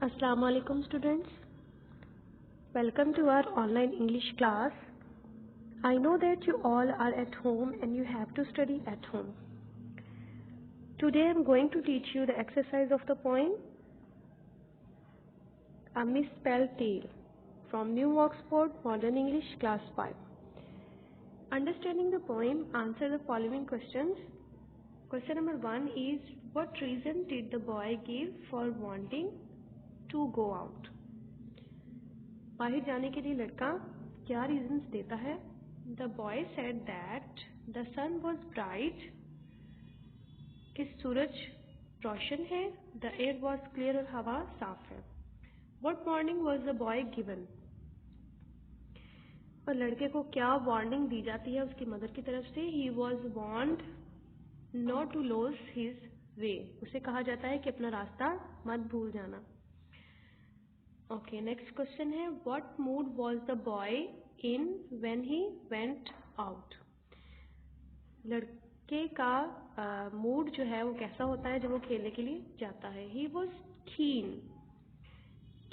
Assalamu alaikum students. Welcome to our online English class. I know that you all are at home and you have to study at home. Today I am going to teach you the exercise of the poem A Misspelled Tale from New Oxford Modern English Class 5. Understanding the poem, answer the following questions. Question number 1 is, what reason did the boy give for wanting to go out? बाहर जाने के लिए लड़का क्या reasons देता है? The boy said that the sun was bright, कि सूरज रोशन है, the air was clear और हवा साफ है. What warning was the boy given? और लड़के को क्या वार्निंग दी जाती है उसकी मदर की तरफ से? He was warned not to lose his way. उसे कहा जाता है कि अपना रास्ता मत भूल जाना. Okay, next question है, what mood was the boy in when he went out? लड़के का मूड जो है वो कैसा होता है जब वो खेलने के लिए जाता है? He was keen.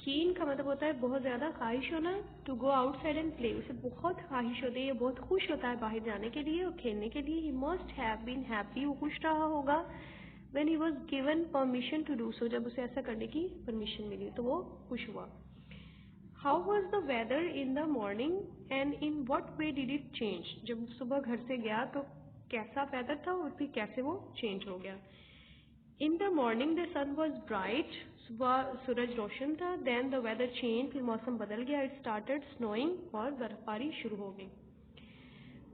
Keen का मतलब होता है बहुत ज़्यादा ख्वाहिश होना. To go outside and play. उसे बहुत ख्वाहिश होती है, बहुत खुश होता है बाहर जाने के लिए और खेलने के लिए. He must have been happy. वो खुश रहा होगा when he was given permission to do so. जब उसे ऐसा करने की परमिशन मिली तो वो खुश हुआ. How was the weather in the morning and in what way did it change? जब सुबह घर से गया तो कैसा वेदर था और फिर कैसे वो चेंज हो गया? In the morning the sun was bright. सुबह सूरज रोशन था. Then the weather changed. फिर मौसम बदल गया. It started snowing और बर्फबारी शुरू हो गई.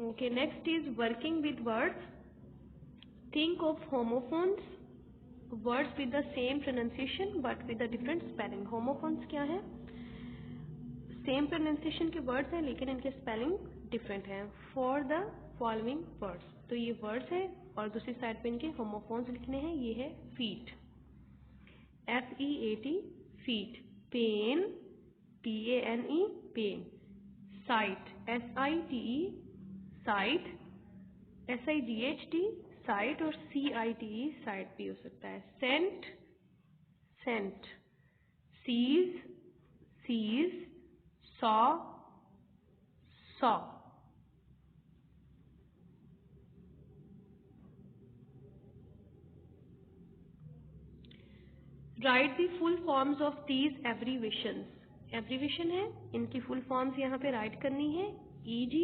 Okay, next is working with words. Think of homophones. Words with the same pronunciation but with a different spelling. Homophones क्या है? सेम प्रोनाउंसिएशन के वर्ड्स हैं लेकिन इनके स्पेलिंग डिफरेंट हैं. फॉर द फॉलोइंग वर्ड्स, तो ये वर्ड्स हैं और दूसरी साइड पे इनके होमोफोन्स लिखने हैं. ये है feat, FEAT, feat. Pane, PANE, pane. Site, SITE, site. SIGHT, sight. और CITE, साइट भी हो सकता है. Cent, scent. Seas, sees. saw, saw. Write the full forms of these abbreviations. Abbreviation है, इनकी full forms यहाँ पे write करनी है. E.g.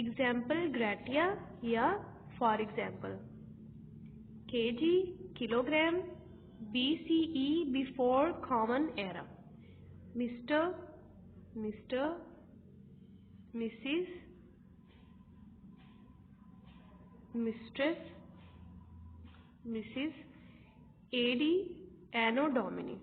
example gratia या for example. kg kilogram. BCE before common era. Mr. Mr. Mrs. Mistress, Mrs. AD, Anno Domini.